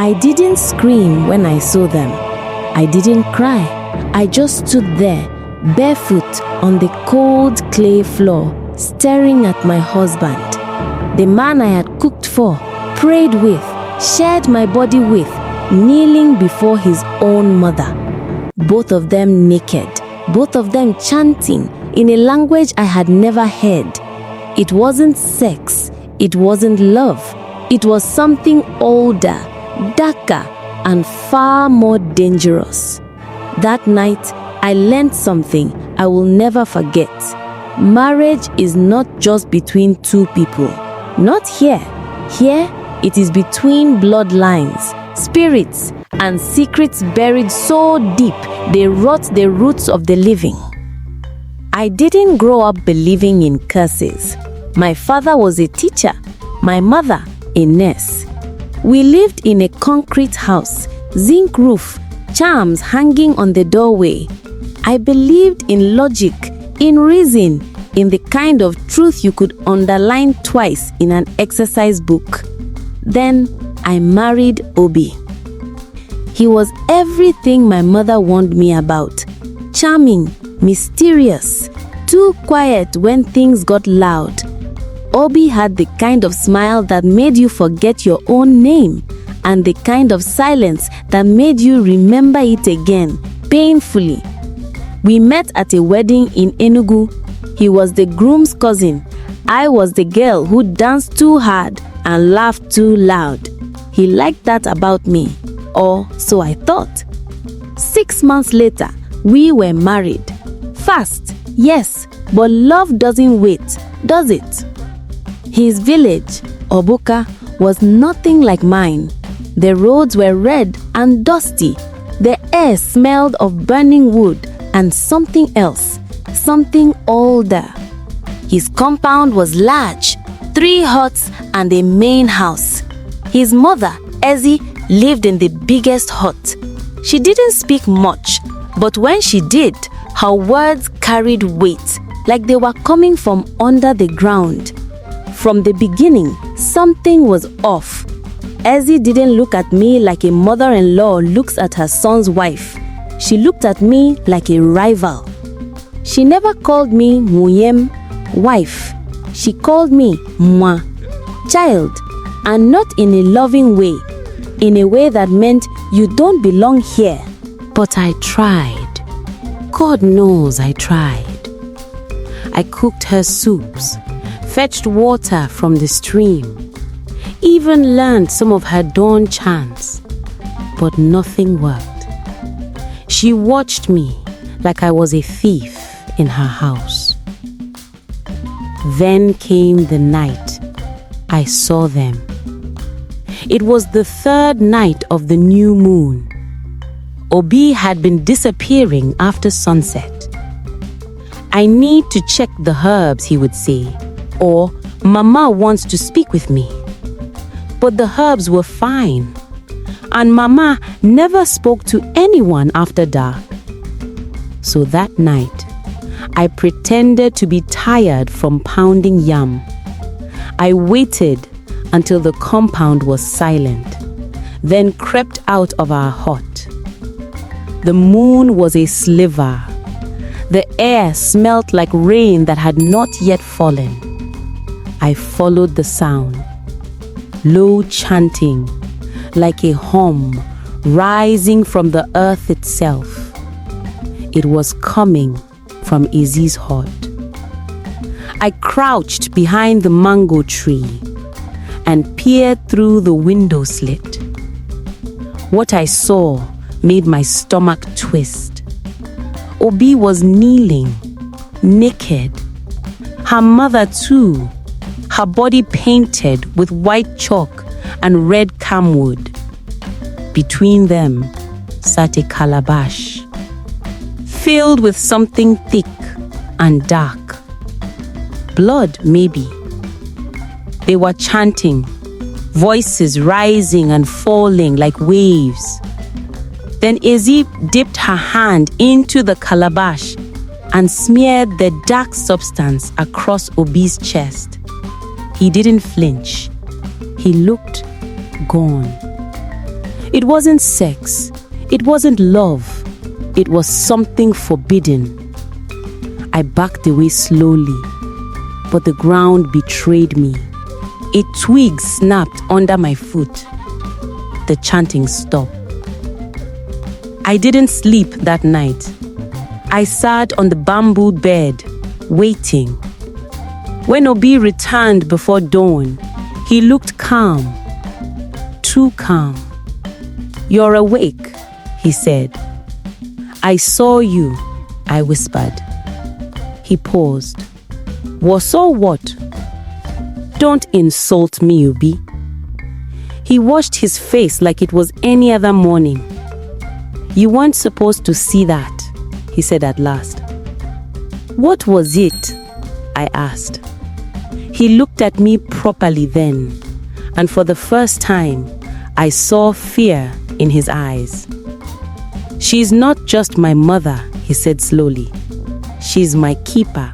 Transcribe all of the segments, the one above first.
I didn't scream when I saw them. I didn't cry. I just stood there, barefoot on the cold clay floor, staring at my husband, the man I had cooked for, prayed with, shared my body with, kneeling before his own mother. Both of them naked, both of them chanting in a language I had never heard. It wasn't sex, it wasn't love, it was something older, darker, and far more dangerous. That night, I learned something I will never forget. Marriage is not just between two people. Not here. Here, it is between bloodlines, spirits, and secrets buried so deep they rot the roots of the living. I didn't grow up believing in curses. My father was a teacher, my mother a nurse. We lived in a concrete house, zinc roof, charms hanging on the doorway. I believed in logic, in reason, in the kind of truth you could underline twice in an exercise book. Then I married Obi. He was everything my mother warned me about. Charming, mysterious, too quiet when things got loud. Obi had the kind of smile that made you forget your own name, and the kind of silence that made you remember it again, painfully. We met at a wedding in Enugu. He was the groom's cousin. I was the girl who danced too hard and laughed too loud. He liked that about me, or so I thought. 6 months later, we were married. Fast, yes, but love doesn't wait, does it? His village, Obuka, was nothing like mine. The roads were red and dusty. The air smelled of burning wood and something else, something older. His compound was large, 3 huts and a main house. His mother, Ezinne, lived in the biggest hut. She didn't speak much, but when she did, her words carried weight, like they were coming from under the ground. From the beginning, something was off. Ezinne didn't look at me like a mother-in-law looks at her son's wife. She looked at me like a rival. She never called me Muyem, wife. She called me Mwa, child, and not in a loving way, in a way that meant you don't belong here. But I tried. God knows I tried. I cooked her soups, fetched water from the stream, even learned some of her dawn chants, but nothing worked. She watched me like I was a thief in her house. Then came the night I saw them. It was the 3rd night of the new moon. Obi had been disappearing after sunset. I need to check the herbs, he would say, or Mama wants to speak with me. But the herbs were fine, and Mama never spoke to anyone after dark. So that night, I pretended to be tired from pounding yam. I waited until the compound was silent, then crept out of our hut. The moon was a sliver. The air smelt like rain that had not yet fallen. I followed the sound, low chanting, like a hum rising from the earth itself. It was coming from Ezinne's hut. I crouched behind the mango tree and peered through the window slit. What I saw made my stomach twist. Obi was kneeling, naked. Her mother too, her body painted with white chalk and red camwood. Between them sat a calabash, filled with something thick and dark. Blood, maybe. They were chanting, voices rising and falling like waves. Then Ezinne dipped her hand into the calabash and smeared the dark substance across Obi's chest. He didn't flinch. He looked gone. It wasn't sex. It wasn't love. It was something forbidden. I backed away slowly, but the ground betrayed me. A twig snapped under my foot. The chanting stopped. I didn't sleep that night. I sat on the bamboo bed, waiting. When Obi returned before dawn, he looked calm, too calm. "You're awake," he said. "I saw you," I whispered. He paused. "Was what?" "Don't insult me, Obi." He washed his face like it was any other morning. "You weren't supposed to see that," he said at last. "What was it?" I asked. He looked at me properly then, and for the first time, I saw fear in his eyes. "She's not just my mother," he said slowly. "She's my keeper."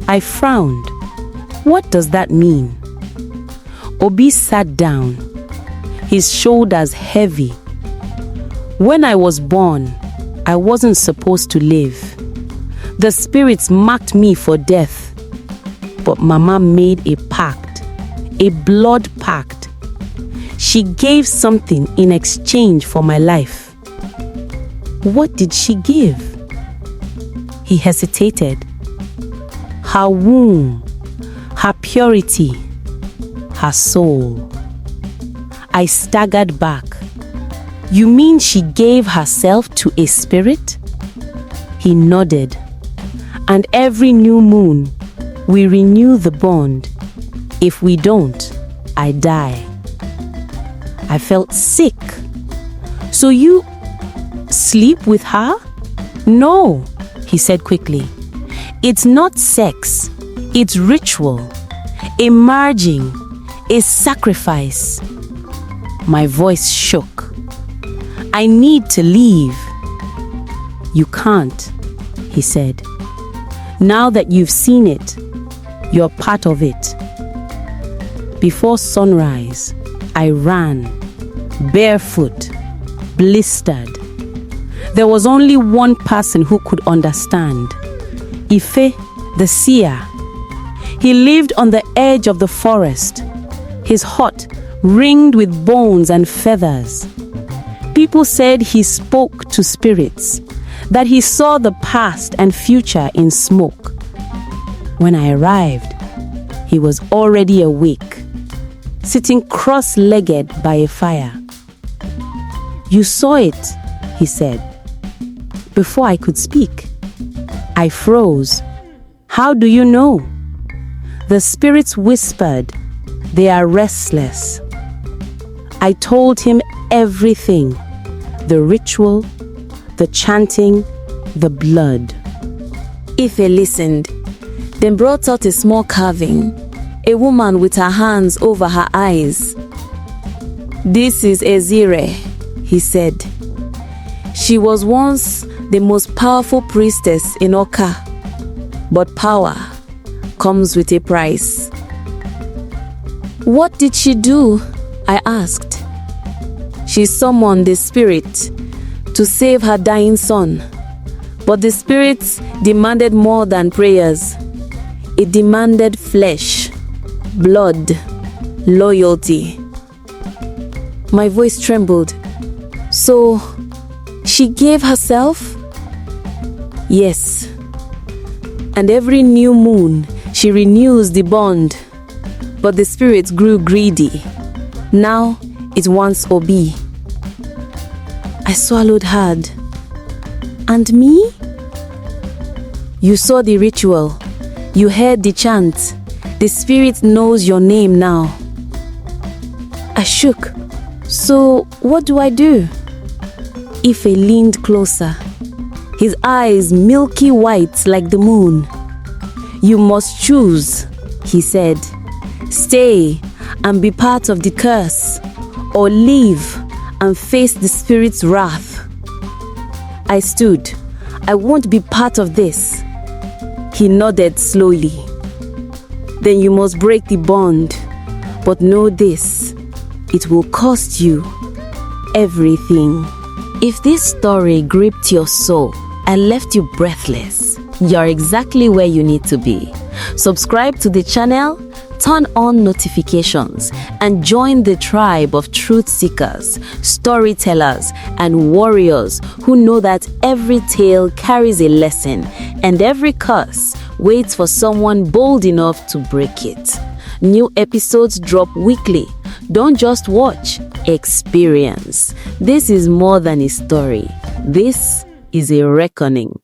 I frowned. What does that mean? Obi sat down, his shoulders heavy. When I was born, I wasn't supposed to live. The spirits marked me for death. But Mama made a pact, a blood pact. She gave something in exchange for my life. What did she give? He hesitated. Her womb, her purity, her soul. I staggered back. You mean she gave herself to a spirit? He nodded. And every new moon, we renew the bond. If we don't, I die. I felt sick. So you sleep with her? No, he said quickly. It's not sex. It's ritual. A merging. A sacrifice. My voice shook. I need to leave. You can't, he said. Now that you've seen it, you're part of it. Before sunrise, I ran, barefoot, blistered. There was only one person who could understand. Ife, the seer. He lived on the edge of the forest, his hut ringed with bones and feathers. People said he spoke to spirits, that he saw the past and future in smoke. When I arrived, he was already awake, sitting cross-legged by a fire. You saw it, he said. Before I could speak, I froze. How do you know? The spirits whispered. They are restless. I told him everything. The ritual, the chanting, the blood. Ife listened, then brought out a small carving, a woman with her hands over her eyes. This is Ezinne, he said. She was once the most powerful priestess in Oka, but power comes with a price. What did she do? I asked. She summoned the spirit to save her dying son, but the spirits demanded more than prayers. It demanded flesh, blood, loyalty. My voice trembled. So, she gave herself? Yes. And every new moon, she renews the bond. But the spirits grew greedy. Now, it wants Obi. I swallowed hard. And me? You saw the ritual. You heard the chant. The spirit knows your name now. I shook. So, what do I do? Ife leaned closer, his eyes milky white like the moon. You must choose, he said. Stay and be part of the curse, or leave and face the spirit's wrath. I stood. I won't be part of this. He nodded slowly. Then you must break the bond. But know this, it will cost you. everything. If this story gripped your soul and left you breathless, you're exactly where you need to be. Subscribe to the channel, turn on notifications, and join the tribe of truth seekers, storytellers, and warriors who know that every tale carries a lesson and every curse waits for someone bold enough to break it. New episodes drop weekly. Don't just watch, experience. This is more than a story. This is a reckoning.